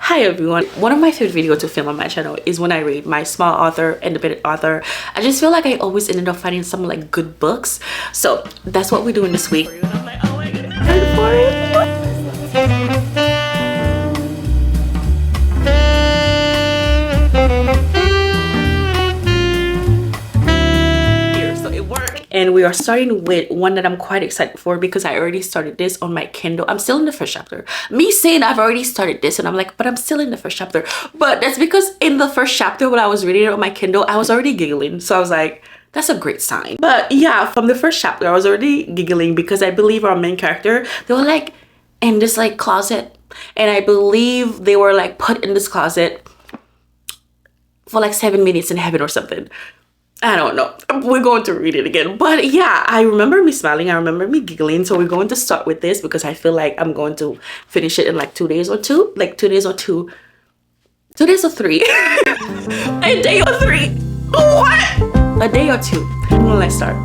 Hi everyone. One of my favorite videos to film on my channel is when I read my small author, independent author. I just feel like I always ended up finding some like good books. So that's what we're doing this week. And I'm like, oh my goodness, I'm for it. And we are starting with one that I'm quite excited for because I already started this on my Kindle. I'm still in the first chapter. Me saying I've already started this and I'm like, but I'm still in the first chapter. But that's because in the first chapter when I was reading it on my Kindle, I was already giggling. So I was like, that's a great sign. But yeah, from the first chapter, I was already giggling because I believe our main character, they were like in this like closet. And I believe they were like put in this closet for like 7 minutes in heaven or something. I don't know. We're going to read it again. But yeah, I remember me smiling. I remember me giggling. So we're going to start with this because I feel like I'm going to finish it in like 2 days or two. Like 2 days or 2 days or 3. A day or 3. What? A day or 2. Let's start.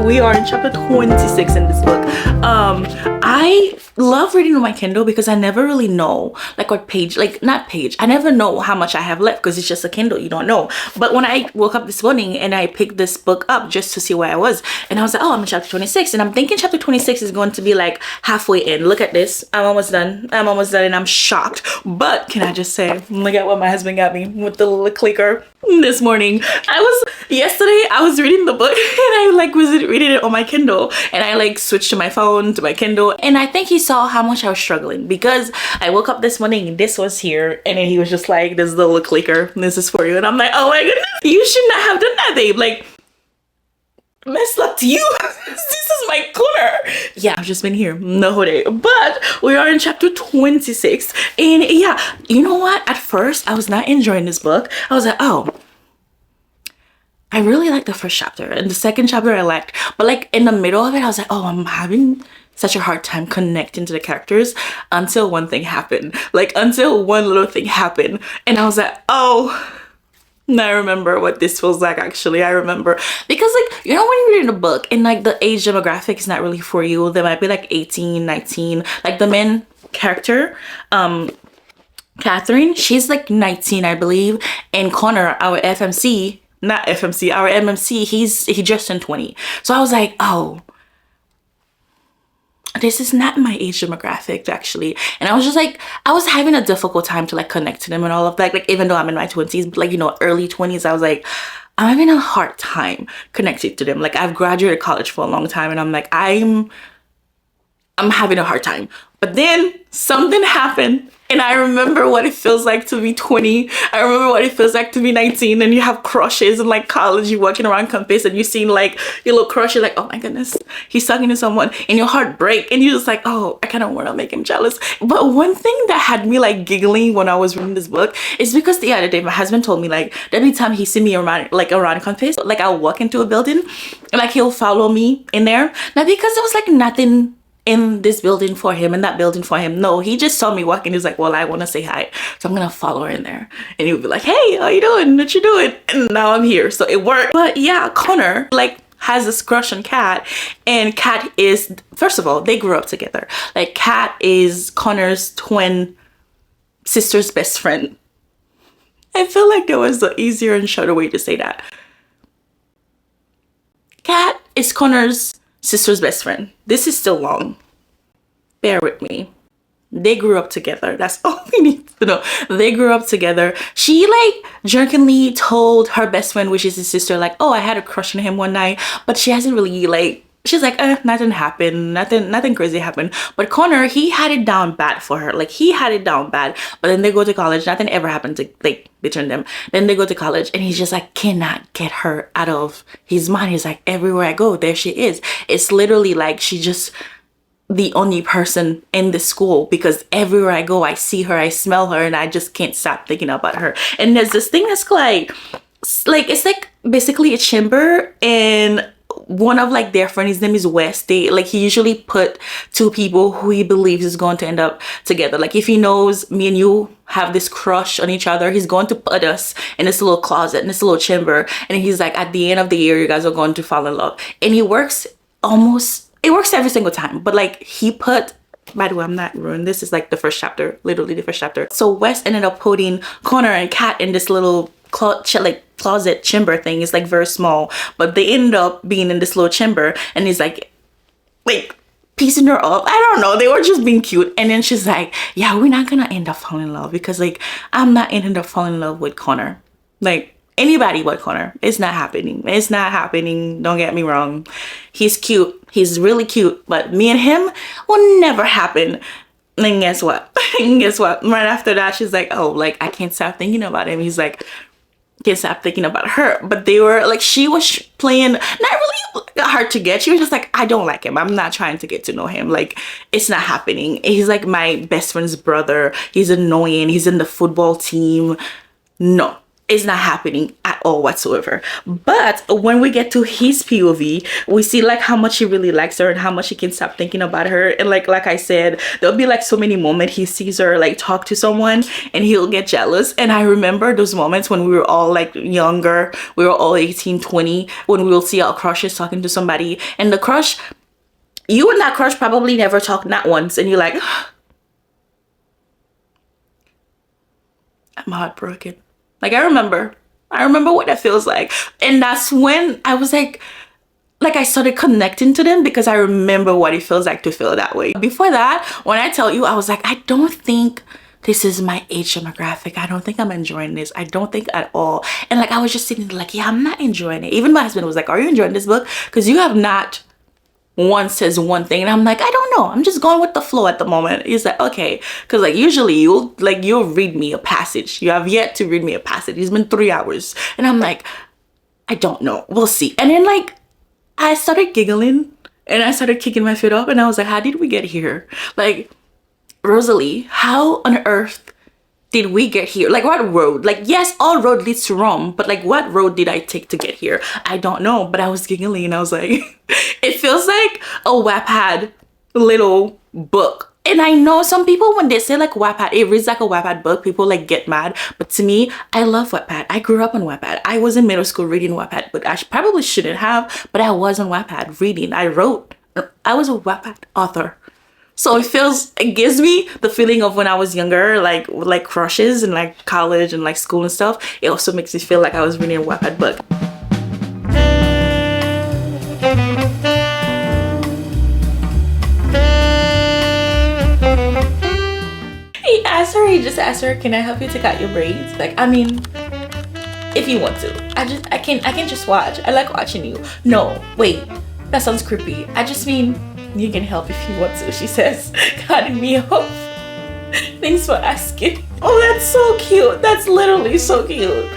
We are in chapter 26 in this book. I love reading on my Kindle because I never really know like what page, like not page, I never know how much I have left because it's just a Kindle, you don't know. But when I woke up this morning and I picked this book up just to see where I was, and I was like, oh, I'm in chapter 26, and I'm thinking chapter 26 is going to be like halfway in. Look at this, I'm almost done, and I'm shocked. But can I just say, look at what my husband got me with the little clicker this morning. Yesterday I was reading the book and I like was reading it on my Kindle, and I like switched to my phone to my Kindle, and I think he saw how much I was struggling because I woke up this morning and this was here, and then he was just like, this little clicker, this is for you, and I'm like, oh my goodness, you should not have done that, babe. Like, messed up to you. This is my corner. Yeah, I've just been here the whole day. But we are in chapter 26, and yeah, you know what, at first I was not enjoying this book. I was like, oh, I really like the first chapter, and the second chapter I liked, but like in the middle of it I was like, oh, I'm having such a hard time connecting to the characters until one thing happened, like until one little thing happened, and I was like, oh, I remember what this feels like. Actually, I remember, because like, you know, when you're reading a book and like the age demographic is not really for you, they might be like 18, 19, like the main character, Catherine, she's like 19, I believe, and Connor, our FMC, not FMC, our MMC, he just turned 20. So I was like, oh, this is not my age demographic actually. And I was just like, I was having a difficult time to like connect to them and all of that, like even though I'm in my 20s, but like, you know, early 20s, I was like, I'm having a hard time connecting to them. Like, I've graduated college for a long time and I'm like, I'm having a hard time. But then something happened, and I remember what it feels like to be 20. I remember what it feels like to be 19, and you have crushes in like college, you're walking around campus and you're seeing like your little crush, you're like, oh my goodness, he's talking to someone, and your heart break, and you're just like, oh, I kind of want to make him jealous. But one thing that had me like giggling when I was reading this book is because the other day my husband told me like every time he see me around campus, like I'll walk into a building and like he'll follow me in there. Not because there was like nothing in this building for him, in that building for him. No, he just saw me walking. He's like, well, I want to say hi, so I'm gonna follow her in there. And he would be like, hey, how you doing? What you doing? And now I'm here, so it worked. But yeah, Connor like has this crush on Kat, and Kat is, first of all, they grew up together. Like, Kat is Connor's twin sister's best friend. I feel like there was an easier and shorter way to say that. Kat is Connor's sister's best friend. This is still long. Bear with me. They grew up together. That's all we need to know. They grew up together. She like jokingly told her best friend, which is his sister, like, oh, I had a crush on him one night, but she hasn't really like, she's like, nothing happened, nothing crazy happened. But Connor, he had it down bad for her. Like, he had it down bad. But then they go to college, nothing ever happened to like between them. Then they go to college, and he's just like cannot get her out of his mind. He's like, everywhere I go, there she is. It's literally like she just the only person in the school, because everywhere I go, I see her, I smell her, and I just can't stop thinking about her. And there's this thing that's like it's like basically a chamber, and one of like their friends, his name is West. They like, he usually put two people who he believes is going to end up together. Like if he knows me and you have this crush on each other, he's going to put us in this little closet, in this little chamber, and he's like, at the end of the year, you guys are going to fall in love. And it works every single time. But like he put, by the way, I'm not ruining this, is like the first chapter, literally the first chapter. So West ended up putting Connor and Kat in this little closet chamber thing. It's like very small, but they ended up being in this little chamber, and he's like piecing her up. I don't know, they were just being cute. And then she's like, yeah, we're not gonna end up falling in love, because like I'm not ending up falling in love with Connor, like anybody but Connor. It's not happening. It's not happening. Don't get me wrong, he's cute, he's really cute, but me and him will never happen. And guess what? Guess what? Right after that, she's like, oh, like I can't stop thinking about him. He's like, can't stop thinking about her. But they were like, she was playing not really hard to get. She was just like, I don't like him, I'm not trying to get to know him, like it's not happening. He's like my best friend's brother, he's annoying, he's in the football team. No, it's not happening at all whatsoever. But when we get to his POV, we see like how much he really likes her and how much he can stop thinking about her. And like I said, there'll be like so many moments he sees her like talk to someone and he'll get jealous. And I remember those moments when we were all like younger, we were all 18, 20, when we will see our crushes talking to somebody, and the crush, you and that crush probably never talked, not once, and you're like, I'm heartbroken. Like I remember what that feels like. And that's when I was like I started connecting to them, because I remember what it feels like to feel that way. Before that, when I tell you, I was like, I don't think this is my age demographic. I don't think I'm enjoying this. I don't think at all. And like I was just sitting there like, yeah, I'm not enjoying it. Even my husband was like, are you enjoying this book? Because you have not one says one thing, and I'm like, I don't know, I'm just going with the flow at the moment. He's like, okay, because like usually you'll read me a passage. You have yet to read me a passage. It's been 3 hours, and I'm like, I don't know, we'll see. And then like I started giggling and I started kicking my feet up, and I was like, how did we get here? Like, Rosalie, how on earth did we get here? Like what road? Like yes, all road leads to Rome, but like what road did I take to get here? I don't know. But I was giggling and I was like, it feels like a Wattpad little book. And I know some people, when they say like Wattpad, it reads like a Wattpad book, people like get mad. But to me, I love Wattpad. I grew up on Wattpad. I was in middle school reading Wattpad, but I probably shouldn't have, but I was on Wattpad reading. I was a Wattpad author. So it gives me the feeling of when I was younger, like crushes and like college and like school and stuff. It also makes me feel like I was reading a Wattpad book. He just asked her, can I help you take out your braids? Like, I mean, if you want to. I can just watch. I like watching you. No, wait, that sounds creepy. I just mean, you can help if you want to, she says, cutting me off. Thanks for asking. Oh, that's so cute. That's literally so cute.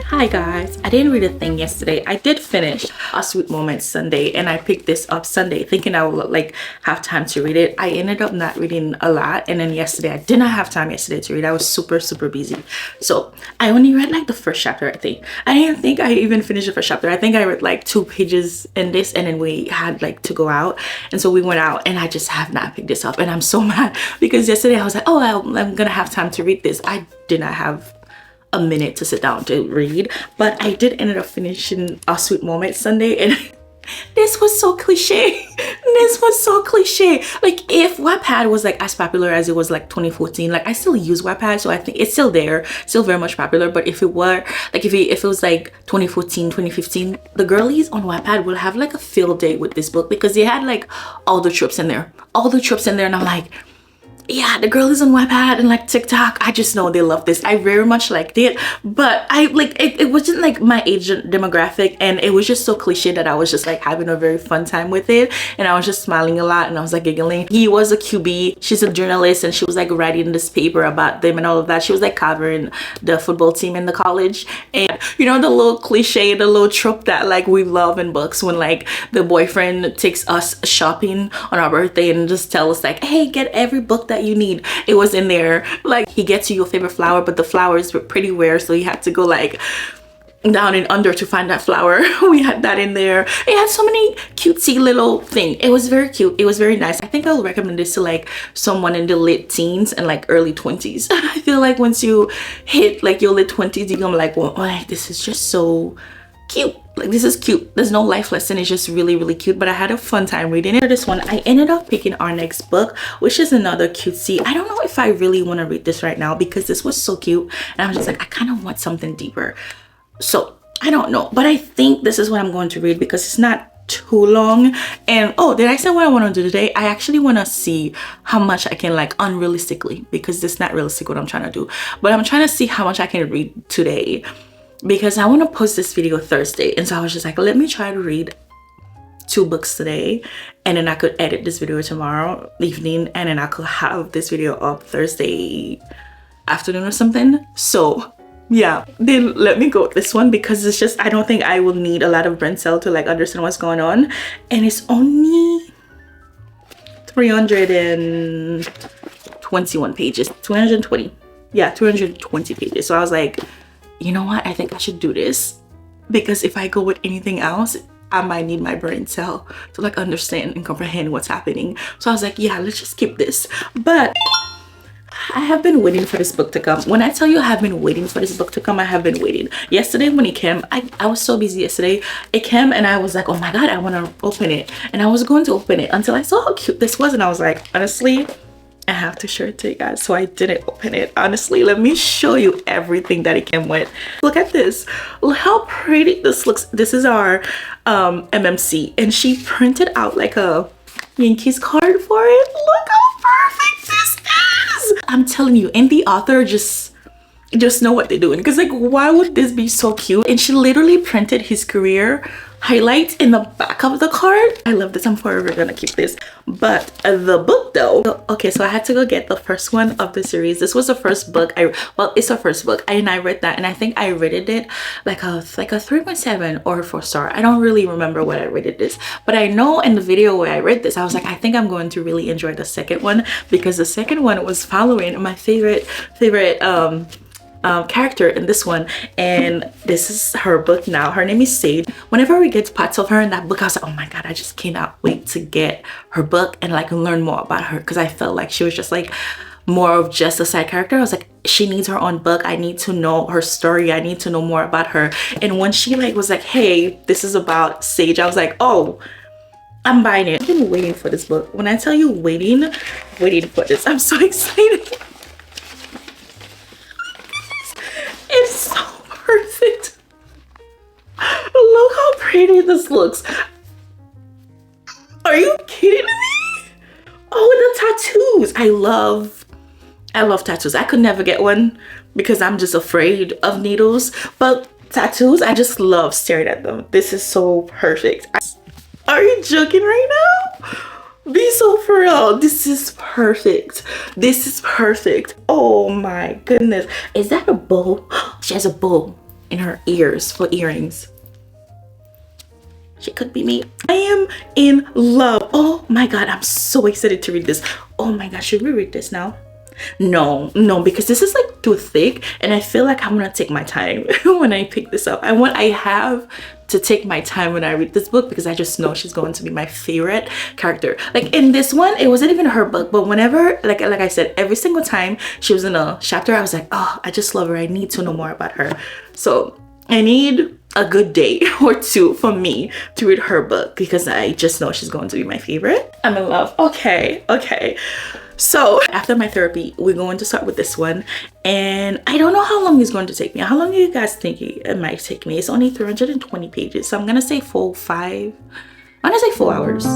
Hi guys, I didn't read a thing yesterday. I did finish A Sweet Moment Sunday, and I picked this up Sunday thinking I would like have time to read it. I ended up not reading a lot, and then yesterday I did not have time yesterday to read. I was super busy, so I only read like the first chapter. I didn't think I even finished the first chapter. I think I read like 2 pages in this, and then we had like to go out, and so we went out, and I just have not picked this up, and I'm so mad because yesterday I was like, oh, I'm gonna have time to read this. I did not have a minute to sit down to read, but I did end up finishing A Sweet Moment Sunday, and this was so cliche. This was so cliche. Like if Wattpad was like as popular as it was like 2014, like I still use Wattpad, so I think it's still there, still very much popular. But if it were like if it was like 2014, 2015, the girlies on Wattpad will have like a field day with this book, because they had like all the tropes in there, and I'm like, yeah, the girl is on Wattpad and like TikTok. I just know they love this. I very much liked it, but I like it wasn't like my age demographic, and it was just so cliche that I was just like having a very fun time with it, and I was just smiling a lot and I was like giggling. He was a QB, she's a journalist, and she was like writing this paper about them and all of that. She was like covering the football team in the college, and you know, the little cliche, the little trope that like we love in books when like the boyfriend takes us shopping on our birthday and just tell us like, hey, get every book that you need. It was in there. Like, he gets you your favorite flower, but the flowers were pretty rare, so you had to go like down and under to find that flower. We had that in there. It had so many cutesy little things. It was very cute. It was very nice. I think I'll recommend this to like someone in the late teens and like early 20s. I feel like once you hit like your late 20s, you become like, well, like, this is just so cute. Like, this is cute. There's no life lesson. It's just really, really cute. But I had a fun time reading it. For this one, I ended up picking our next book, which is another cutesy. I don't know if I really want to read this right now because this was so cute, and I was just like, I kind of want something deeper. So I don't know, but I think this is what I'm going to read because it's not too long. And oh, did I say what I want to do today? I actually want to see how much I can like unrealistically, because it's not realistic what I'm trying to do, but I'm trying to see how much I can read today, because I want to post this video Thursday. And so I was just like, let me try to read 2 books today, and then I could edit this video tomorrow evening, and then I could have this video up Thursday afternoon or something. So yeah, then let me go with this one because it's just, I don't think I will need a lot of brain cell to like understand what's going on, and it's only 321 pages. 220, yeah, 220 pages. So I was like, you know what, I think I should do this, because if I go with anything else, I might need my brain cell to like understand and comprehend what's happening. So I was like, yeah, let's just skip this. But I have been waiting for this book to come. When I tell you I have been waiting for this book to come, I have been waiting. Yesterday when it came, I was so busy yesterday. It came and I was like, oh my god, I want to open it. And I was going to open it until I saw how cute this was, and I was like, honestly, I have to show it to you guys. So I didn't open it. Honestly, let me show you everything that it came with. Look at this. Look how pretty this looks. This is our MMC, and she printed out like a Yankees card for it. Look how perfect this is. I'm telling you, and the author just know what they're doing, because like, why would this be so cute? And she literally printed his career highlights in the back of the card. I love this. I'm forever gonna keep this. But the book though, okay, so I had to go get the first one of the series. This was the first book well, it's the first book, and I read that, and I think I rated it like a 3.7 or a 4-star. I don't really remember what I rated this, but I know in the video where I read this, I was like, I think I'm going to really enjoy the second one, because the second one was following my favorite character in this one, and this is her book now. Her name is 𝐶. Whenever we get parts of her in that book, I was like, oh my god, I just cannot wait to get her book and like learn more about her, because I felt like she was just like more of just a side character. I was like, she needs her own book. I need to know her story. I need to know more about her. And when she like was like, hey, this is about 𝐶, I was like, oh, I'm buying it. I've been waiting for this book. When I tell you waiting for this, I'm so excited. It's so perfect. Look how pretty this looks. Are you kidding me? Oh, the tattoos. I love tattoos. I could never get one because I'm just afraid of needles, but tattoos, I just love staring at them. This is so perfect. Are you joking right now? Be so for real. This is perfect. This is perfect. Oh my goodness. Is that a bow? She has a bow in her ears for earrings. She could be me. I am in love. Oh my god, I'm so excited to read this. Oh my god, should we read this now? No, because this is like too thick, and I feel like I'm gonna take my time when I pick this up. I have to take my time when I read this book, because I just know she's going to be my favorite character. Like in this one, it wasn't even her book, but whenever, like I said, every single time she was in a chapter, I was like, oh, I just love her. I need to know more about her. So I need a good day or two for me to read her book, because I just know she's going to be my favorite. I'm in love. Okay. So after my therapy, we're going to start with this one, and I don't know how long it's going to take me. How long do you guys think it might take me? It's only 320 pages, so I'm gonna say 4 hours.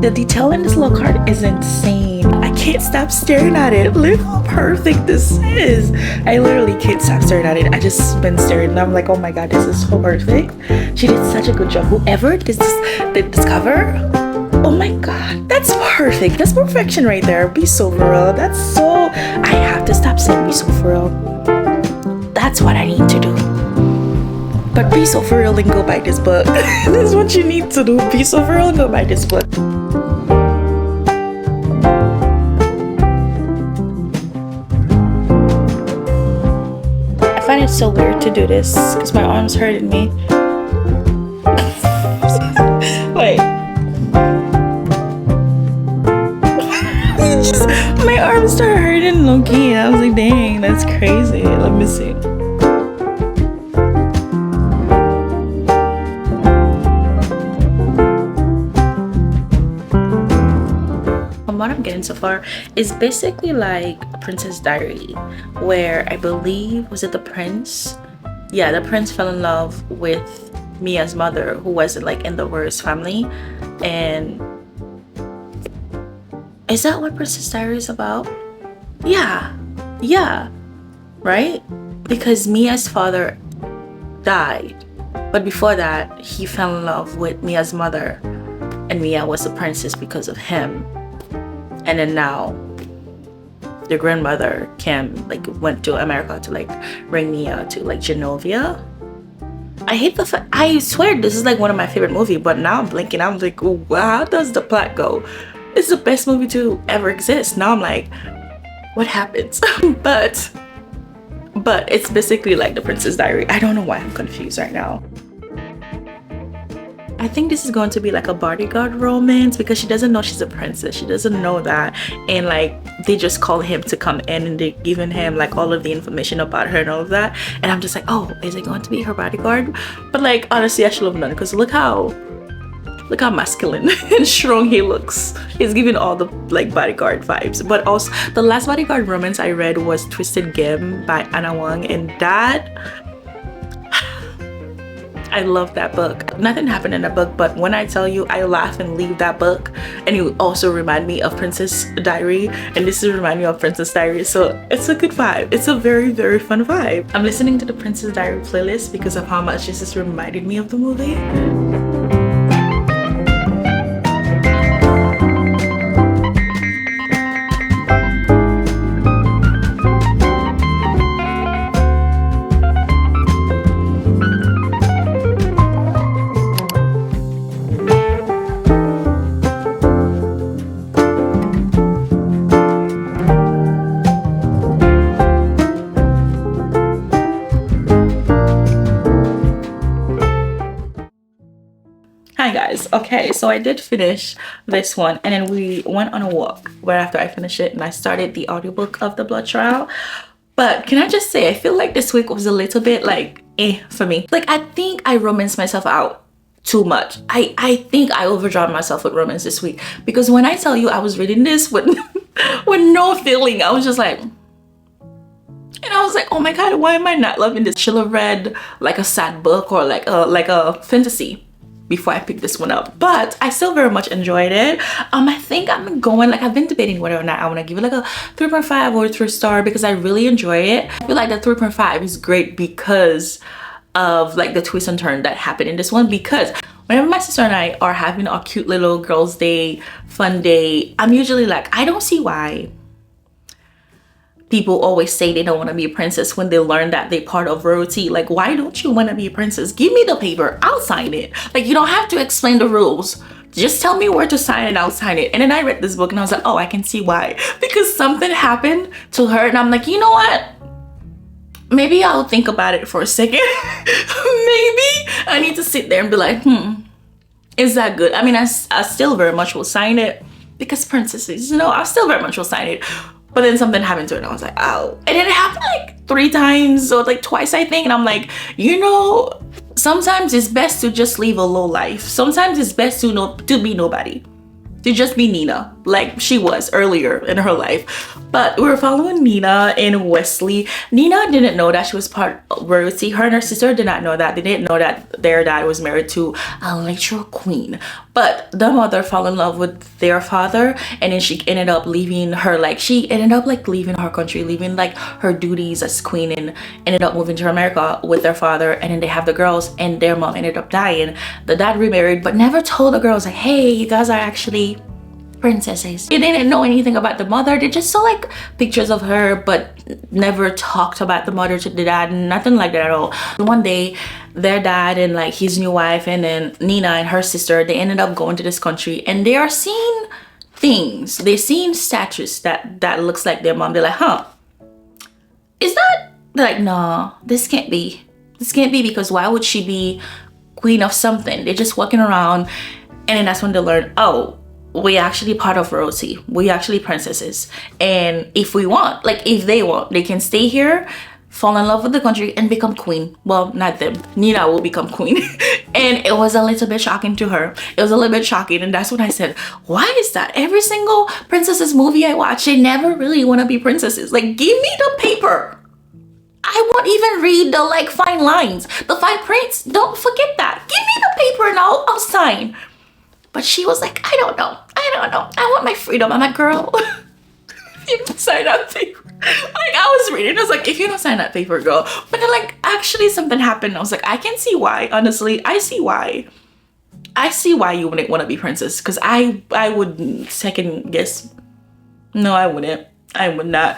the detail in this little card is insane. I can't stop staring at it. Look how perfect this is. I literally can't stop staring at it. I just been staring and I'm like, oh my god, this is so perfect. She did such a good job. Whoever did this cover, oh my god, that's perfect. That's perfection right there. Be so for real. That's so, I have to stop saying be so for real. That's what I need to do. But be so for real and go buy this book. This is what you need to do. Be so for real and go buy this book. I find it so weird to do this because my arm's hurting me. Wait. My arms started hurting low-key. I was like, dang, that's crazy. Let me see. What I'm getting so far is basically like a Princess Diary, where I believe, was it the prince? Yeah, the prince fell in love with Mia's mother, who wasn't like in the royal family. And is that what Princess Diary is about? Yeah, right? Because Mia's father died, but before that he fell in love with Mia's mother, and Mia was a princess because of him. And then now the grandmother Kim like went to America to like bring Mia to like Genovia. I hate the fact, I swear this is like one of my favorite movies, but now I'm blinking. I'm like, oh, how does the plot go? It's the best movie to ever exist. Now I'm like, what happens? but it's basically like the Princess Diary. I don't know why I'm confused right now. I think this is going to be like a bodyguard romance because she doesn't know she's a princess. She doesn't know that, and like they just call him to come in and they're giving him like all of the information about her and all of that. And I'm just like, oh, is it going to be her bodyguard? But like honestly, I should have known, because look how masculine and strong he looks. He's giving all the like bodyguard vibes. But also the last bodyguard romance I read was Twisted Game by Anna Wong, and that, I love that book. Nothing happened in the book, but when I tell you I laugh and leave that book, and you also remind me of Princess Diary, and this is remind me of Princess Diary, so it's a good vibe. It's a very, very fun vibe. I'm listening to the Princess Diary playlist because of how much this has reminded me of the movie. Hi guys, okay, so I did finish this one, and then we went on a walk right after I finished it, and I started the audiobook of The Blood Trial. But can I just say, I feel like this week was a little bit like for me. Like, I think I romanced myself out too much. I think I overdrawn myself with romance this week, because when I tell you I was reading this with with no feeling, I was just like, and I was like, oh my god, why am I not loving this? Should have read like a sad book or like a fantasy before I picked this one up, but I still very much enjoyed it. I think I'm going, like, I've been debating whether or not I want to give it like a 3.5 or a 3-star, because I really enjoy it. I feel like the 3.5 is great because of like the twist and turn that happened in this one, because whenever my sister and I are having our cute little girls day, fun day, I'm usually like, I don't see why people always say they don't want to be a princess when they learn that they're part of royalty. Like, why don't you want to be a princess? Give me the paper, I'll sign it. Like, you don't have to explain the rules. Just tell me where to sign and I'll sign it. And then I read this book and I was like, oh, I can see why. Because something happened to her and I'm like, you know what? Maybe I'll think about it for a second. Maybe I need to sit there and be like, is that good? I mean, I still very much will sign it, because princesses, you know, I still very much will sign it. But then something happened to it and I was like, oh. And it happened like 3 times or like twice, I think. And I'm like, you know, sometimes it's best to just live a low life. Sometimes it's best to be nobody. To just be Nina like she was earlier in her life. But we were following Nina and Wesley. Nina didn't know that she was part of royalty. Her and her sister did not know that. They didn't know that their dad was married to a literal queen. But the mother fell in love with their father, and then she ended up leaving her, like she ended up like leaving her country, leaving like her duties as queen, and ended up moving to America with their father. And then they have the girls, and their mom ended up dying. The dad remarried, but never told the girls like, hey, you guys are actually princesses. They didn't know anything about the mother. They just saw like pictures of her, but never talked about the mother to the dad, nothing like that at all. One day their dad and like his new wife and then Nina and her sister, they ended up going to this country, and they are seeing things. They seen statues that looks like their mom. They're like, huh, is that? They're like, no, this can't be because why would she be queen of something? They're just walking around. And then that's when they learn, oh, we actually part of royalty. We actually princesses. And if we want, like if they want, they can stay here, fall in love with the country, and become queen. Well, not them. Nina will become queen. And it was a little bit shocking to her. It was a little bit shocking. And that's when I said, why is that? Every single princesses movie I watch, they never really want to be princesses. Like, give me the paper. I won't even read the like fine lines. The fine prints, don't forget that. Give me the paper and I'll sign. But she was like, I don't know. I want my freedom. I'm like, girl, you don't sign that paper. Like, I was reading, I was like, if you don't sign that paper, girl. But then like, actually something happened. I was like, I can see why. Honestly, I see why. I see why you wouldn't want to be princess. Because I would second guess. No, I wouldn't. I would not.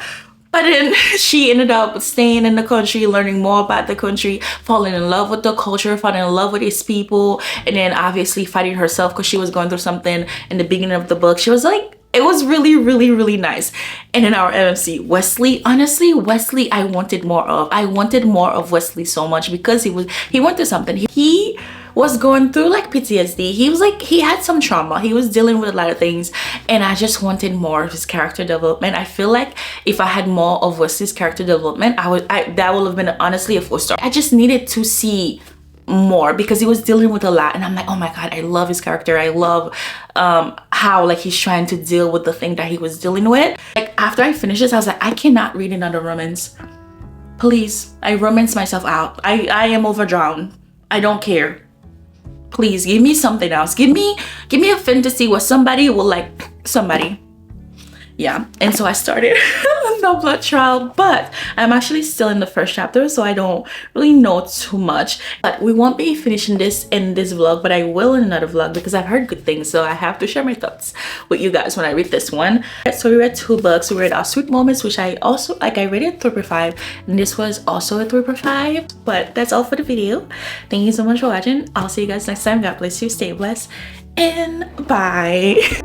But then she ended up staying in the country, learning more about the country, falling in love with the culture, falling in love with its people, and then obviously fighting herself because she was going through something in the beginning of the book. She was like, it was really, really, really nice. And then our MMC, Wesley, honestly, Wesley, I wanted more of. I wanted more of Wesley so much because he went through something. He was going through like PTSD. He was like, he had some trauma. He was dealing with a lot of things, and I just wanted more of his character development. I feel like if I had more of Wesley's character development, that would have been honestly a 4-star. I just needed to see more because he was dealing with a lot, and I'm like, oh my god, I love his character. I love how like he's trying to deal with the thing that he was dealing with. Like after I finished this, I was like, I cannot read another romance. Please, I romance myself out. I am overdrawn. I don't care. Please give me something else. Give me a fantasy where somebody will like somebody. Yeah, and so I started the blood trial, but I'm actually still in the first chapter, so I don't really know too much. But we won't be finishing this in this vlog, but I will in another vlog because I've heard good things, so I have to share my thoughts with you guys when I read this one. So we read 2 books. We read Our Sweet Moments, which I also like. I rated 3/5, and this was also a 3/5. But that's all for the video. Thank you so much for watching. I'll see you guys next time. God bless you. Stay blessed, and bye.